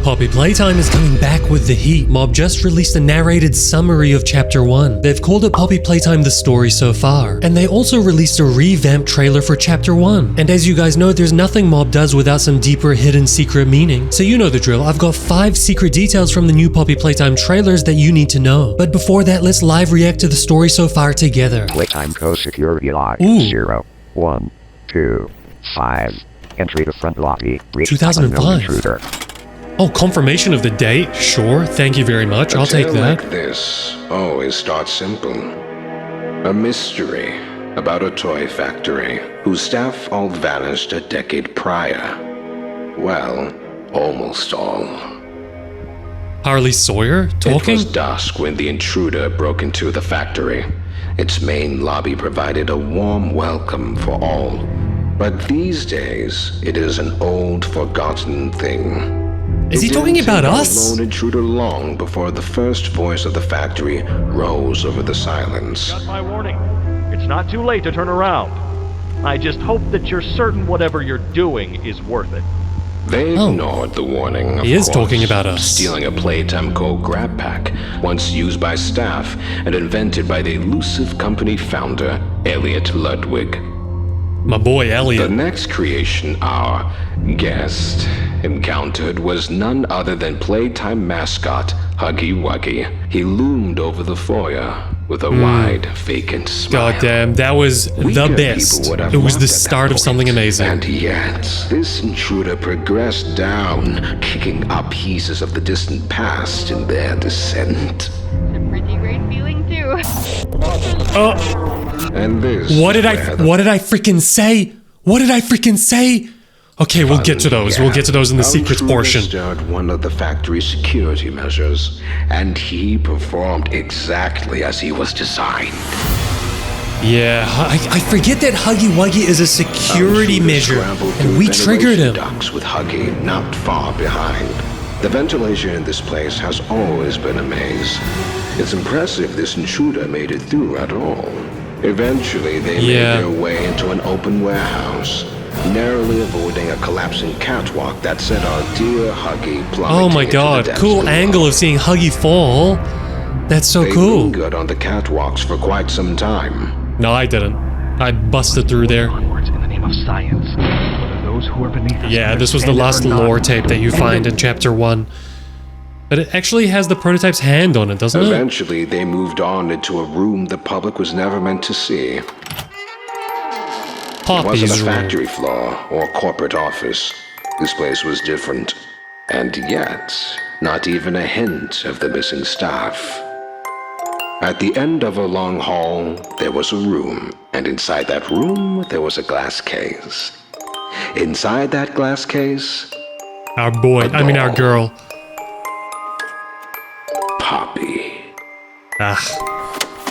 Poppy Playtime is coming back with the heat. Mob just released a narrated summary of Chapter 1. They've called it Poppy Playtime The Story So Far. And they also released a revamped trailer for Chapter 1. And as you guys know, there's nothing Mob does without some deeper hidden secret meaning. So you know the drill. I've got 5 secret details from the new Poppy Playtime trailers that you need to know. But before that, let's live react to the story so far together. Playtime co-security log. Ooh. 0, 1, 2, 5. Entry to front lobby. 2005. Intruder. Oh, confirmation of the date? Sure, thank you very much. I'll take that. Like this always starts simple. A mystery about a toy factory whose staff all vanished a decade prior. Well, almost all. Harley Sawyer talking? It was dusk when the intruder broke into the factory. Its main lobby provided a warm welcome for all. But these days, it is an old, forgotten thing. Is he talking about us? Lone intruder long before the first voice of the factory rose over the silence. Got my warning. It's not too late to turn around. I just hope that you're certain whatever you're doing is worth it. They ignored the warning, of He is course, talking about us. stealing a Playtime Co. grab pack, once used by staff and invented by the elusive company founder, Elliot Ludwig. My boy The Elliot. next creation our guest encountered was none other than Playtime mascot Huggy Wuggy. He loomed over the foyer with a wide, vacant smile. Goddamn, that was the Weaker best. people would have It was laughed the at that start of something point. amazing. And yet, this intruder progressed down, kicking up pieces of the distant past in their descent. A pretty great feeling too. And this What did I is where the freaking say? What did I freaking say? Okay, we'll get to those. We'll get to those in the secrets Intruder portion. stirred one of the factory's security measures, and he performed exactly as he was designed. Yeah, I forget that Huggy Wuggy is a security Intruder measure, scrambled and through we triggered ventilation him. ducts with Huggy not far behind. The ventilation in this place has always been a maze. It's impressive this intruder made it through at all. Eventually, they made their way into an open warehouse, narrowly avoiding a collapsing catwalk that sent our dear Huggy plummeting Oh my into god, the depths cool below. angle of seeing Huggy fall. That's so They cool. lingered on the catwalks for quite some time. No, I didn't. I busted through there. Onwards in the name of science. Whether those who are beneath us Yeah, this was the last understand it or lore not. tape that you find in Chapter 1. But it actually has the prototype's hand on it, doesn't it? Eventually, they moved on into a room the public was never meant to see. It wasn't Poppy's a room. factory floor or corporate office. This place was different. And yet, not even a hint of the missing staff. At the end of a long hall, there was a room, and inside that room, there was a glass case. Inside that glass case, Our boy, I mean our girl. Poppy. Ah,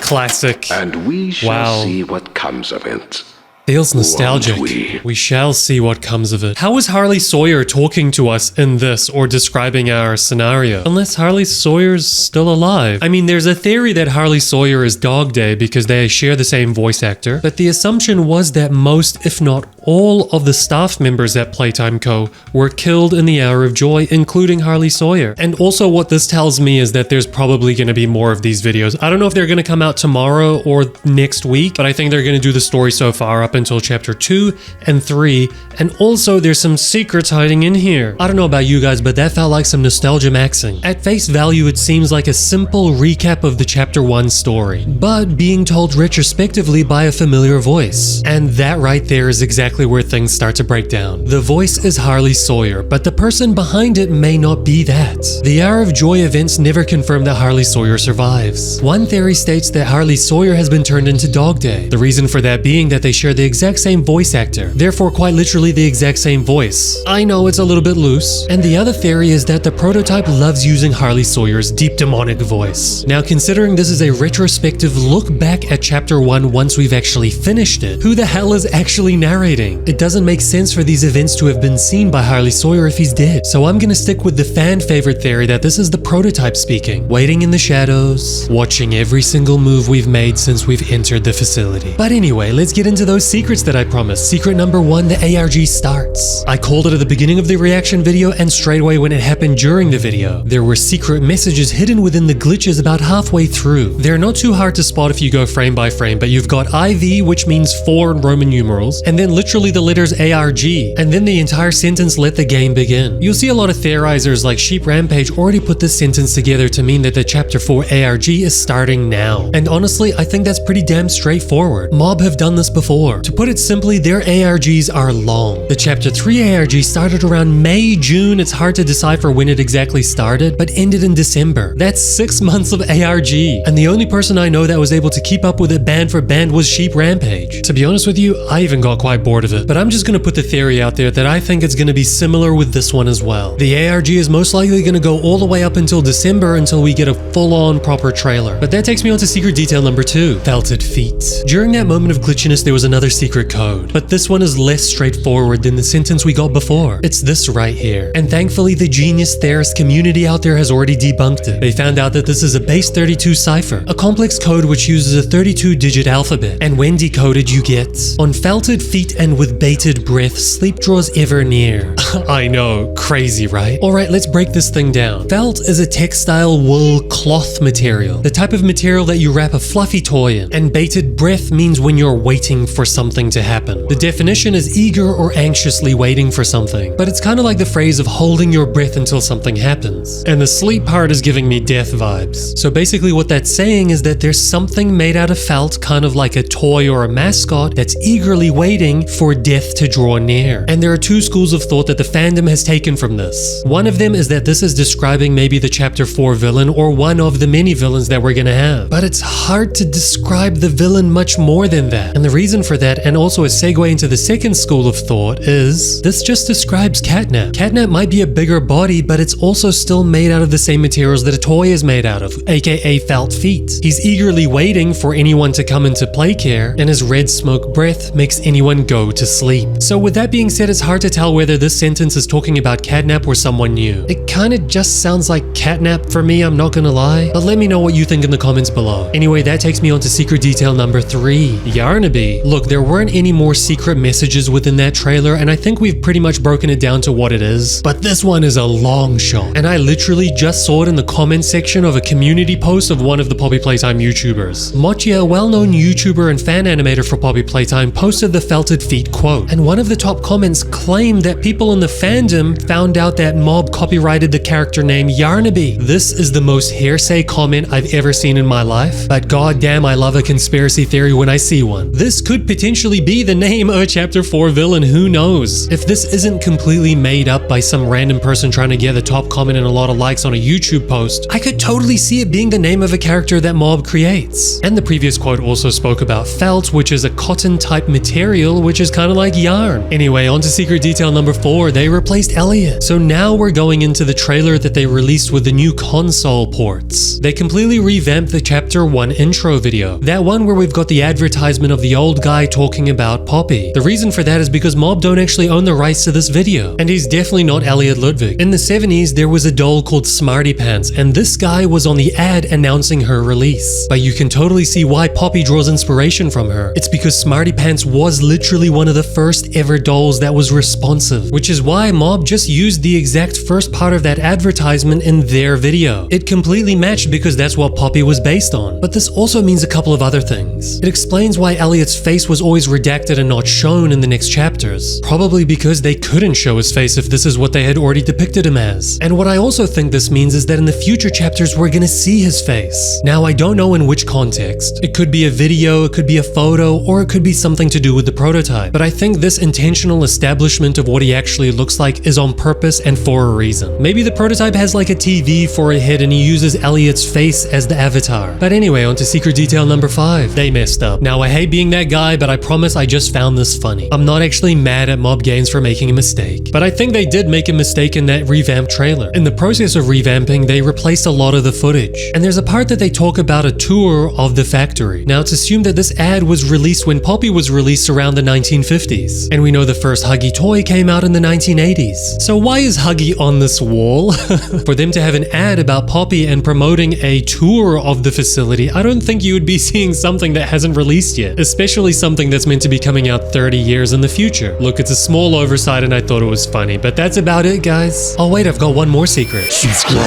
classic. And we shall Wow. see what comes of it. Feels nostalgic. Won't We shall see what comes of it. How is Harley Sawyer talking to us in this or describing our scenario? Unless Harley Sawyer's still alive. I mean, there's a theory that Harley Sawyer is Dog Day because they share the same voice actor, but the assumption was that most, if not all, of the staff members at Playtime Co. were killed in the Hour of Joy, including Harley Sawyer. And also what this tells me is that there's probably going to be more of these videos. I don't know if they're going to come out tomorrow or next week, but I think they're going to do the story so far up until chapter 2 and 3, and also there's some secrets hiding in here. I don't know about you guys, but that felt like some nostalgia maxing. At face value, it seems like a simple recap of the chapter 1 story, but being told retrospectively by a familiar voice. And that right there is exactly where things start to break down. The voice is Harley Sawyer, but the person behind it may not be that. The Hour of Joy events never confirm that Harley Sawyer survives. One theory states that Harley Sawyer has been turned into Dog Day, the reason for that being that they share the exact same voice actor, therefore quite literally the exact same voice. I know it's a little bit loose. And the other theory is that the prototype loves using Harley Sawyer's deep demonic voice. Now, considering this is a retrospective look back at chapter 1 once we've actually finished it, who the hell is actually narrating? It doesn't make sense for these events to have been seen by Harley Sawyer if he's dead. So I'm gonna stick with the fan favorite theory that this is the prototype speaking, waiting in the shadows, watching every single move we've made since we've entered the facility. But anyway, let's get into those secrets that I promised. Secret number 1, the ARG starts. I called it at the beginning of the reaction video and straight away when it happened during the video. There were secret messages hidden within the glitches about halfway through. They're not too hard to spot if you go frame by frame, but you've got IV, which means 4 in Roman numerals, and then literally the letters ARG, and then the entire sentence, let the game begin. You'll see a lot of theorizers like Sheep Rampage already put this sentence together to mean that the chapter 4 ARG is starting now. And honestly, I think that's pretty damn straightforward. Mob have done this before. To put it simply, their ARGs are long. The chapter 3 ARG started around May, June. It's hard to decipher when it exactly started, but ended in December. That's 6 months of ARG. And the only person I know that was able to keep up with it band for band was Sheep Rampage. To be honest with you, I even got quite bored of it. But I'm just gonna put the theory out there that I think it's gonna be similar with this one as well. The ARG is most likely gonna go all the way up until December until we get a full-on proper trailer. But that takes me on to secret detail number 2, felted feet. During that moment of glitchiness, there was another secret code. But this one is less straightforward than the sentence we got before. It's this right here. And thankfully, the genius theorist community out there has already debunked it. They found out that this is a base 32 cipher, a complex code which uses a 32-digit alphabet. And when decoded, you get, on felted feet and with bated breath, sleep draws ever near. I know, crazy, right? Alright, let's break this thing down. Felt is a textile wool cloth material, the type of material that you wrap a fluffy toy in. And bated breath means when you're waiting for something to happen. The definition is eager or anxiously waiting for something, but it's kind of like the phrase of holding your breath until something happens. And the sleep part is giving me death vibes. So basically what that's saying is that there's something made out of felt, kind of like a toy or a mascot, that's eagerly waiting for death to draw near. And there are 2 schools of thought that the fandom has taken from this. One of them is that this is describing maybe the chapter 4 villain or one of the many villains that we're gonna have. But it's hard to describe the villain much more than that. And the reason for that, and also a segue into the second school of thought, is this just describes Catnap. Catnap might be a bigger body, but it's also still made out of the same materials that a toy is made out of, aka felt feet. He's eagerly waiting for anyone to come into play care, and his red smoke breath makes anyone go to sleep. So with that being said, it's hard to tell whether this sentence is talking about Catnap or someone new. It kinda just sounds like Catnap for me, I'm not gonna lie, but let me know what you think in the comments below. Anyway, that takes me on to secret detail number 3, Yarnaby. Look, there weren't any more secret messages within that trailer, and I think we've pretty much broken it down to what it is, but this one is a long shot, and I literally just saw it in the comment section of a community post of one of the Poppy Playtime YouTubers. Mochia, a well-known YouTuber and fan animator for Poppy Playtime, posted the felted feet quote, and one of the top comments claimed that people in the fandom found out that Mob copyrighted the character name Yarnaby. This is the most hearsay comment I've ever seen in my life, but goddamn, I love a conspiracy theory when I see one. This could potentially be the name of a chapter 4 villain, who knows? If this isn't completely made up by some random person trying to get the top comment and a lot of likes on a YouTube post, I could totally see it being the name of a character that Mob creates. And the previous quote also spoke about felt, which is a cotton type material, which is kind of like yarn. Anyway, on to secret detail number 4, they replaced Elliot. So now we're going into the trailer that they released with the new console ports. They completely revamped the chapter 1 intro video. That one where we've got the advertisement of the old guy talking about Poppy. The reason for that is because Mob don't actually own the rights to this video, and he's definitely not Elliot Ludwig. In the 70s, there was a doll called Smarty Pants, and this guy was on the ad announcing her release. But you can totally see why Poppy draws inspiration from her. It's because Smarty Pants was literally one of the first ever dolls that was responsive, which is why Mob just used the exact first part of that advertisement in their video. It completely matched because that's what Poppy was based on. But this also means a couple of other things. It explains why Elliot's face was always redacted and not shown in the next chapters. Probably because they couldn't show his face if this is what they had already depicted him as. And what I also think this means is that in the future chapters we're gonna see his face. Now I don't know in which context. It could be a video, it could be a photo, or it could be something to do with the prototype. But I think this intentional establishment of what he actually looks like is on purpose and for a reason. Maybe the prototype has like a TV for a head and he uses Elliot's face as the avatar. But anyway, on to secret detail number 5. They messed up. Now I hate being that guy, but I promise I just found this funny. I'm not actually mad at Mob Games for making a mistake, but I think they did make a mistake in that revamped trailer. In the process of revamping, they replaced a lot of the footage. And there's a part that they talk about a tour of the factory. Now it's assumed that this ad was released when Poppy was released around the 1950s. And we know the first Huggy toy came out in the 1980s. So why is Huggy on this wall? For them to have an ad about Poppy and promoting a tour of the facility, I don't think you would be seeing something that hasn't released yet, especially something something that's meant to be coming out 30 years in the future. Look, it's a small oversight and I thought it was funny, but that's about it, guys. Oh wait, I've got one more secret. Subscribe